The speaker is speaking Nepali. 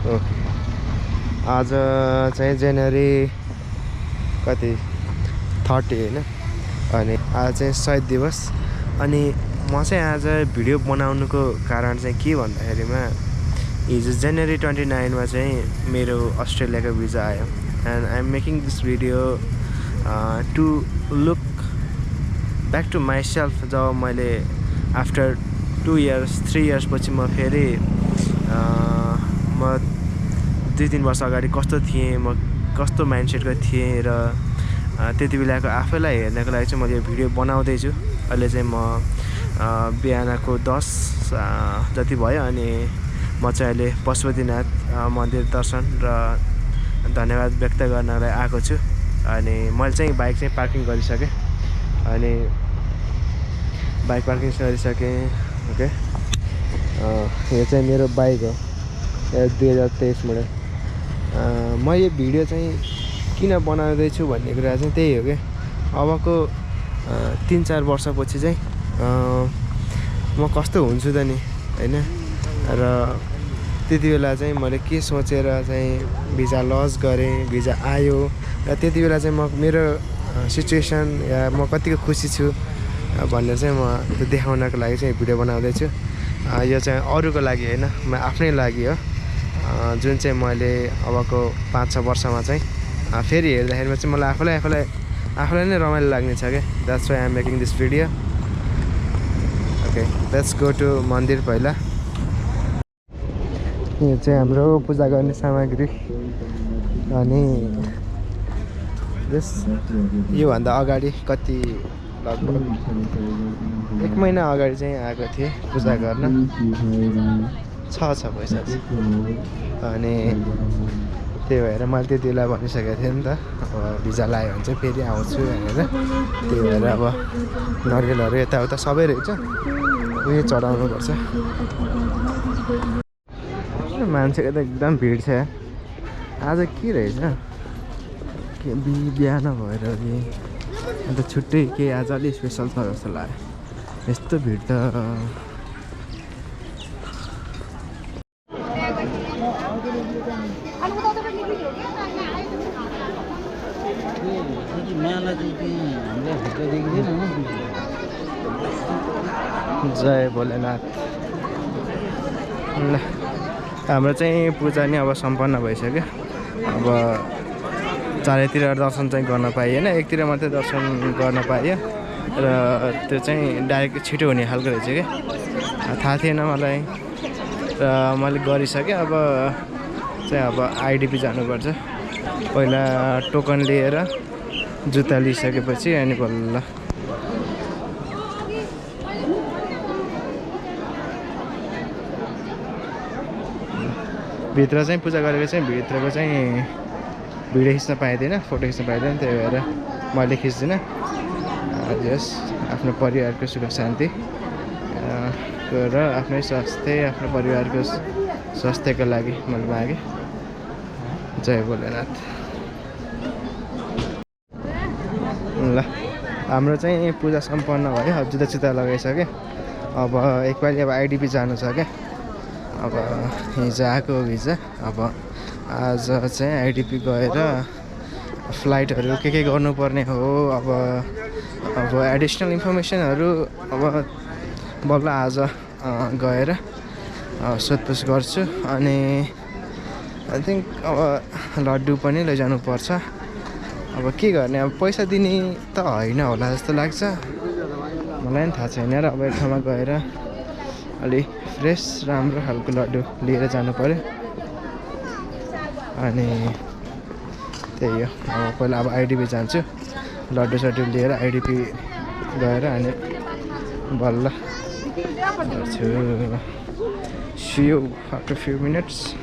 आज चाहिँ जनवरी कति 30 हैन अनि आज चाहिँ शहीद दिवस अनि म चाहिँ आज भिडियो बनाउनुको कारण चाहिँ के भन्दाखेरिमा हिजो जनवरी 29 मा चाहिँ मेरो अस्ट्रेलियाको भिजा आयो and I am making this video to look back to myself जब मैले आफ्टर 2 इयर्स 3 इयर्स पछि म फेरि म 2-3 वर्ष अगाडि कस्तो थिएँ म कस्तो माइन्डसेटको थिएँ र त्यति बेलाको आफैलाई हेर्नको लागि चाहिँ मैले यो भिडियो बनाउँदैछु। अहिले चाहिँ म बिहानको 10 जति भयो अनि म चाहिँ अहिले पशुपतिनाथ मन्दिर दर्शन र धन्यवाद व्यक्त गर्नलाई आएको छु। अनि मैले चाहिँ बाइक चाहिँ पार्किङ गरिसकेँ अनि बाइक पार्किङ गरिसकेँ। ओके यो चाहिँ मेरो बाइक हो 2023 मोडल। म यो भिडियो चाहिँ किन बनाउँदैछु भन्ने कुरा चाहिँ त्यही हो कि अबको 3-4 वर्षपछि चाहिँ म कस्तो हुन्छु त नि हैन र त्यति बेला चाहिँ मैले के सोचेर चाहिँ भिजा लज गरेँ भिजा आयो र त्यति बेला चाहिँ म मेरो सिचुएसन या म कतिको खुसी छु भनेर चाहिँ म त्यो देखाउनको लागि चाहिँ भिडियो बनाउँदैछु। यो चाहिँ अरूको लागि हैन म आफ्नै लागि हो जुन चाहिँ मैले अबको 5-6 वर्षमा चाहिँ फेरि हेर्दाखेरिमा चाहिँ मलाई आफूलाई नै रमाइलो लाग्ने छ क्या। That's why I am making this video. Okay let's go to मन्दिर पहिला। यो चाहिँ हाम्रो पूजा गर्ने सामग्री अनि योभन्दा अगाडि कति लगभग 1 महिना अगाडि चाहिँ आएको थिएँ पूजा गर्न। छ पैसा अनि त्यही भएर मैले त्यति बेला भनिसकेको थिएँ नि त अब भिजा लाग्यो भने चाहिँ फेरि आउँछु भनेर। त्यही भएर अब नरिवलहरू यताउता सबै रहेछ उयो चढाउनुपर्छ। मान्छेको त एकदम भिड छ आज के रहेछ के बिहान भएर कि अन्त छुट्टै के आज अलि स्पेसल छ जस्तो लाग्यो यस्तो भिड त। जय भोलेनाथ। ल हाम्रो चाहिँ पूजा नि अब सम्पन्न भइसक्यो। अब चारैतिर दर्शन चाहिँ गर्न पाइएन एकतिर मात्रै दर्शन गर्न पाइयो र त्यो चाहिँ डाइरेक्ट छिटो हुने खालको रहेछ क्या। थाहा थिएन मलाई र मैले गरिसकेँ। अब चाहिँ अब आइडिपी जानुपर्छ पहिला टोकन लिएर जुत्ता लिइसकेपछि अनि बल्ल भित्र चाहिँ पूजा गरेको चाहिँ भित्रको चाहिँ भिडियो खिच्न पाइँदैन फोटो खिच्न पाइँदैन त्यही भएर मैले खिच्दिनँ। जस आफ्नो परिवारको सुख शान्ति र आफ्नै स्वास्थ्य आफ्नो परिवारको स्वास्थ्यको लागि मैले मागेँ। जय भोलेनाथ। ल हाम्रो चाहिँ पूजा सम्पन्न भयो। अब जुत्ता लगाइसकेँ। अब एकपालि अब आइडिपी जानु छ क्या। अब हिजो आएको भिजा अब आज चाहिँ आइडिपी गएर फ्लाइटहरू के गर्नुपर्ने हो अब एडिसनल इन्फर्मेसनहरू अब बल्ल आज गएर सोधपुछ गर्छु। अनि आई थिङ्क अब लड्डु पनि लैजानु पर्छ। अब के गर्ने अब पैसा दिने त होइन होला जस्तो लाग्छ मलाई पनि थाहा छैन र अब एक ठाउँमा गएर अलि फ्रेस राम्रो खालको लड्डु लिएर जानु पर्यो। अनि त्यही हो अब पहिला अब आइडिपी जान्छु लड्डु सड्डु लिएर आइडिपी गएर अनि बल्ल गर्छु। See you after few minutes.